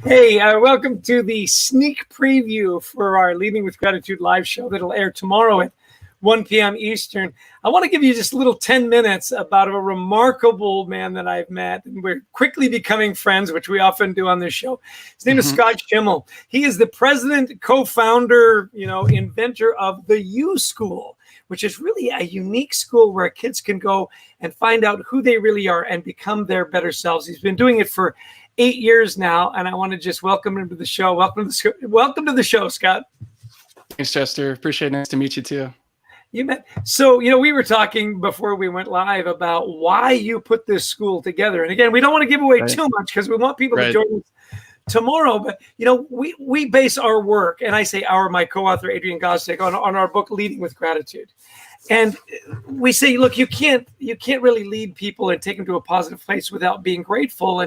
Hey, welcome to the sneak preview for our Leading with Gratitude live show that'll air tomorrow at 1 p.m. Eastern. I want to give you just a little 10 minutes about a remarkable man that I've met, and we're quickly becoming friends, which we often do on this show. His name is Scott Schimmel. He is the president, co-founder, inventor of the U School, which is really a unique school where kids can go and find out who they really are and become their better selves. He's been doing it for 8 years now, and I want to just welcome him to the show. Welcome to the show, Scott. Thanks, Chester. Appreciate it. Nice to meet you too. You bet. So, we were talking before we went live about why you put this school together. And again, we don't want to give away too much because we want people to join us tomorrow. But, we base our work, and I say my co-author, Adrian Gosdick, on our book, Leading with Gratitude. And we say, look, you can't really lead people and take them to a positive place without being grateful.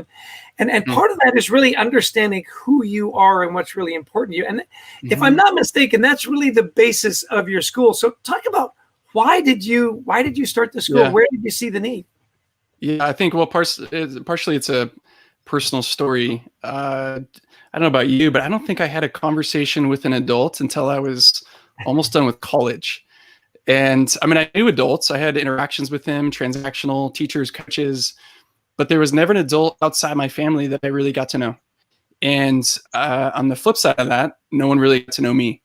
And part of that is really understanding who you are and what's really important to you. And if I'm not mistaken, that's really the basis of your school. So talk about why did you start the school? Yeah. Where did you see the need? Yeah, I think, partially it's a personal story. I don't know about you, but I don't think I had a conversation with an adult until I was almost done with college. And I knew adults. I had interactions with them, transactional, teachers, coaches, but there was never an adult outside my family that I really got to know. And on the flip side of that, no one really got to know me.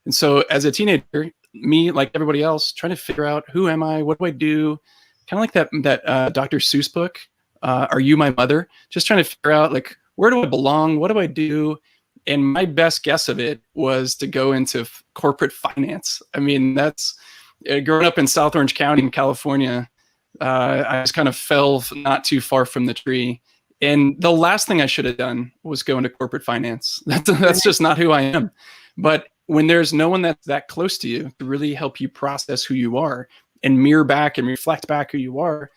And so as a teenager, me, like everybody else, trying to figure out who am I, what do I do? Kind of like that Dr. Seuss book, Are You My Mother? Just trying to figure out, like, where do I belong? What do I do? And my best guess of it was to go into corporate finance. That's growing up in South Orange County in California. I just kind of fell not too far from the tree. And the last thing I should have done was go into corporate finance. That's just not who I am. But when there's no one that's that close to you to really help you process who you are and mirror back and reflect back who you are,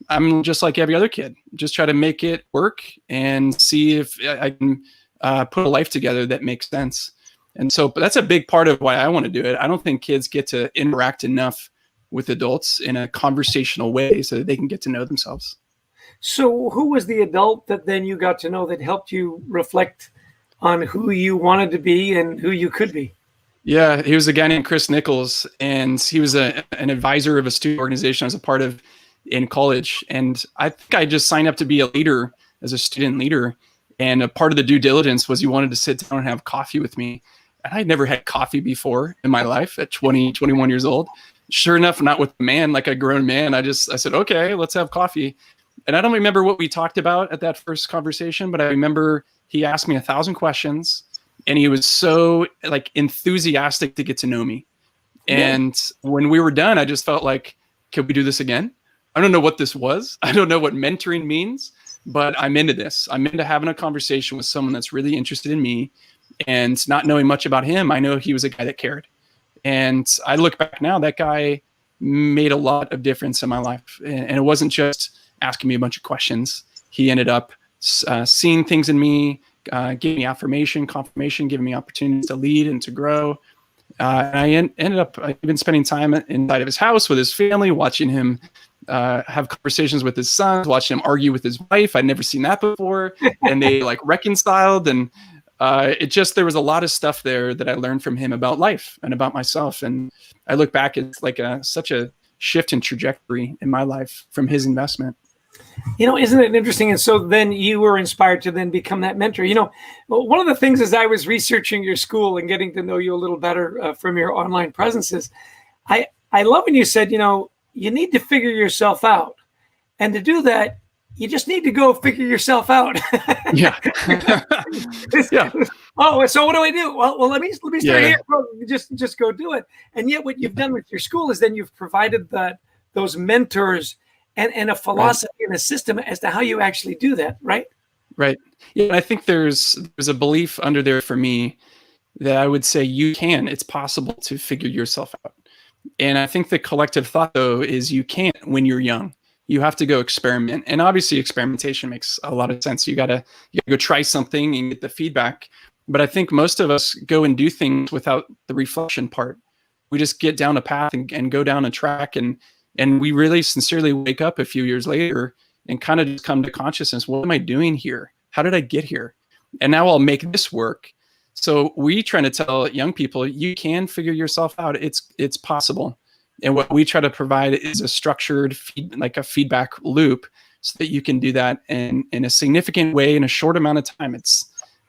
I'm just like every other kid. Just try to make it work and see if I can put a life together that makes sense. And so that's a big part of why I want to do it. I don't think kids get to interact enough with adults in a conversational way so that they can get to know themselves. So who was the adult that then you got to know that helped you reflect on who you wanted to be and who you could be? Yeah, he was a guy named Chris Nichols, and he was an advisor of a student organization I was a part of in college. And I think I just signed up to be a leader as a student leader. And a part of the due diligence was he wanted to sit down and have coffee with me. And I'd never had coffee before in my life at 20, 21 years old. Sure enough, not with a man, like a grown man. I said, okay, let's have coffee. And I don't remember what we talked about at that first conversation, but I remember he asked me 1,000 questions and he was so enthusiastic to get to know me. And when we were done, I just felt like, can we do this again? I don't know what this was. I don't know what mentoring means, but I'm into this. I'm into having a conversation with someone that's really interested in me. And not knowing much about him, I know he was a guy that cared. And I look back now, that guy made a lot of difference in my life. And it wasn't just asking me a bunch of questions. He ended up seeing things in me, giving me affirmation, confirmation, giving me opportunities to lead and to grow. And I ended up even spending time inside of his house with his family, watching him have conversations with his sons, watching him argue with his wife. I'd never seen that before. And they reconciled. And there was a lot of stuff there that I learned from him about life and about myself. And I look back, it's like such a shift in trajectory in my life from his investment. Isn't it interesting? And so then you were inspired to then become that mentor. Well, one of the things as I was researching your school and getting to know you a little better from your online presence is I love when you said, you need to figure yourself out. And to do that, you just need to go figure yourself out. Yeah. Yeah. Oh, so what do I do? Well, let me start here. Well, just go do it. And yet what you've done with your school is then you've provided those mentors and a philosophy and a system as to how you actually do that, right? Right. Yeah. And I think there's a belief under there for me that I would say it's possible to figure yourself out. And I think the collective thought, though, is you can't when you're young. You have to go experiment. And obviously experimentation makes a lot of sense. You gotta go try something and get the feedback. But I think most of us go and do things without the reflection part. We just get down a path and go down a track, and we really sincerely wake up a few years later and kind of just come to consciousness. What am I doing here? How did I get here? And now I'll make this work. So we try to tell young people, you can figure yourself out. It's possible. And what we try to provide is a structured feedback loop so that you can do that in a significant way in a short amount of time.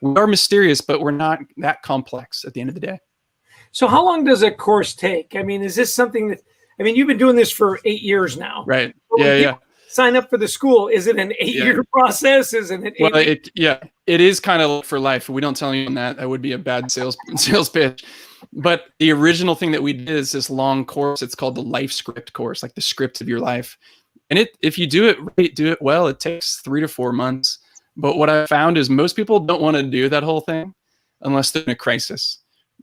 We are mysterious, but we're not that complex at the end of the day. So how long does a course take? I mean, is this something you've been doing this for 8 years now. Right. So yeah. Sign up for the school. Is it an 8-year process? Is it an 8 Well, it is kind of for life. If we don't tell you that would be a bad sales pitch. But the original thing that we did is this long course. It's called the Life Script course, like the script of your life. And if you do it right, do it well, it takes 3 to 4 months. But what I found is most people don't want to do that whole thing unless they're in a crisis.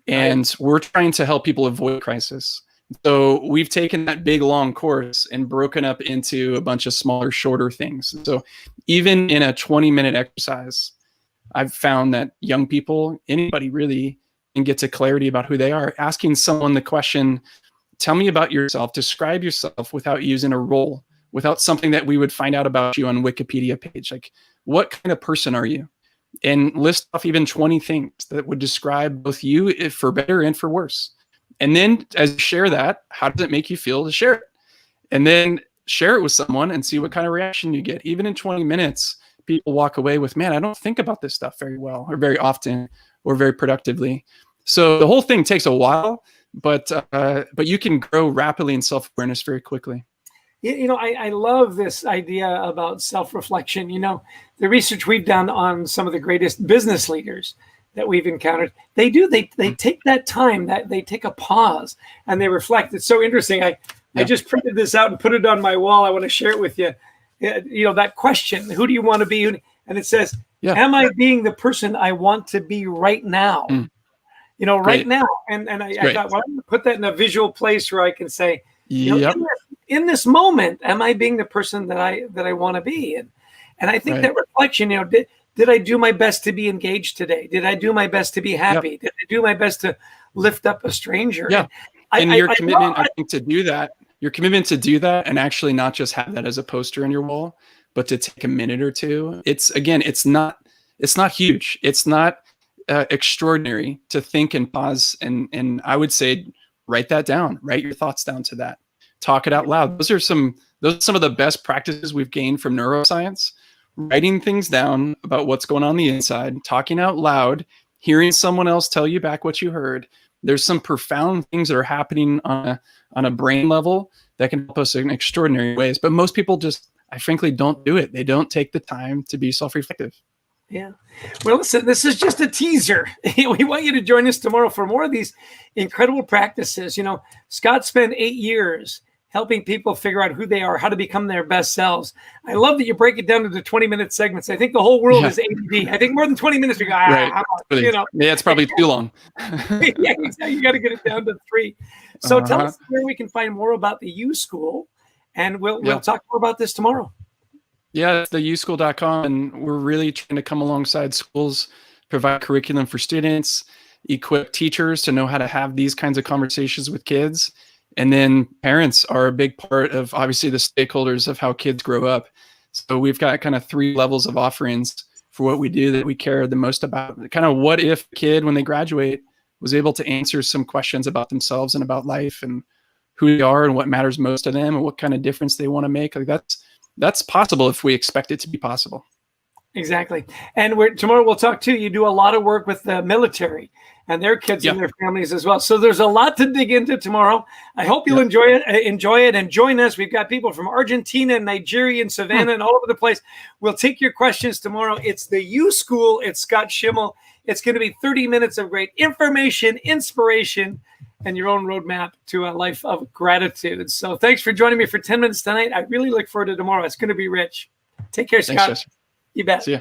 And we're trying to help people avoid crisis. So we've taken that big, long course and broken up into a bunch of smaller, shorter things. So even in a 20-minute exercise, I've found that young people, anybody really, can get to clarity about who they are. Asking someone the question, tell me about yourself, describe yourself without using a role, without something that we would find out about you on Wikipedia page. Like, what kind of person are you? And list off even 20 things that would describe both you for better and for worse. And then as you share that, how does it make you feel to share it? And then share it with someone and see what kind of reaction you get. Even in 20 minutes, people walk away with, man, I don't think about this stuff very well or very often or very productively. So the whole thing takes a while, but you can grow rapidly in self-awareness very quickly. I love this idea about self-reflection. The research we've done on some of the greatest business leaders that we've encountered, they take that time, that they take a pause and they reflect. It's so interesting. I just printed this out and put it on my wall. I want to share it with you. That question, who do you want to be? And it says, am I being the person I want to be right now? Right now. And I thought, well, I'm going to put that in a visual place where I can say, in this moment, am I being the person that I want to be? And I think that reflection, did I do my best to be engaged today? Did I do my best to be happy? Did I do my best to lift up a stranger? Yeah. And your commitment, I think, to do that, your commitment to do that and actually not just have that as a poster on your wall, but to take a minute or two. It's not huge. It's not extraordinary to think and pause. And I would say, write that down, write your thoughts down to that, talk it out loud. Those are some of the best practices we've gained from neuroscience. Writing things down about what's going on the inside, talking out loud, hearing someone else tell you back what you heard. There's some profound things that are happening on a brain level that can help us in extraordinary ways. But most people I frankly don't do it. They don't take the time to be self-reflective. Yeah. Well, listen, this is just a teaser. We want you to join us tomorrow for more of these incredible practices. Scott spent 8 years helping people figure out who they are, how to become their best selves. I love that you break it down into 20-minute segments. I think the whole world is ADD. I think more than 20 minutes, we go, Yeah, it's probably too long. Yeah, exactly. You got to get it down to 3. So tell us where we can find more about the U School, and we'll talk more about this tomorrow. Yeah, it's the uschool.com, and we're really trying to come alongside schools, provide curriculum for students, equip teachers to know how to have these kinds of conversations with kids. And then parents are a big part of, obviously, the stakeholders of how kids grow up. So we've got kind of 3 levels of offerings for what we do that we care the most about. Kind of what if a kid, when they graduate, was able to answer some questions about themselves and about life, and who they are and what matters most to them and what kind of difference they want to make. Like that's possible if we expect it to be possible. Exactly. And tomorrow we'll talk too. You do a lot of work with the military and their kids and their families as well. So there's a lot to dig into tomorrow. I hope you'll enjoy it and join us. We've got people from Argentina, Nigeria, and Savannah, and all over the place. We'll take your questions tomorrow. It's the U School. It's Scott Schimmel. It's going to be 30 minutes of great information, inspiration, and your own roadmap to a life of gratitude. So thanks for joining me for 10 minutes tonight. I really look forward to tomorrow. It's going to be rich. Take care, Scott. Thanks, Chester. You bet. See ya.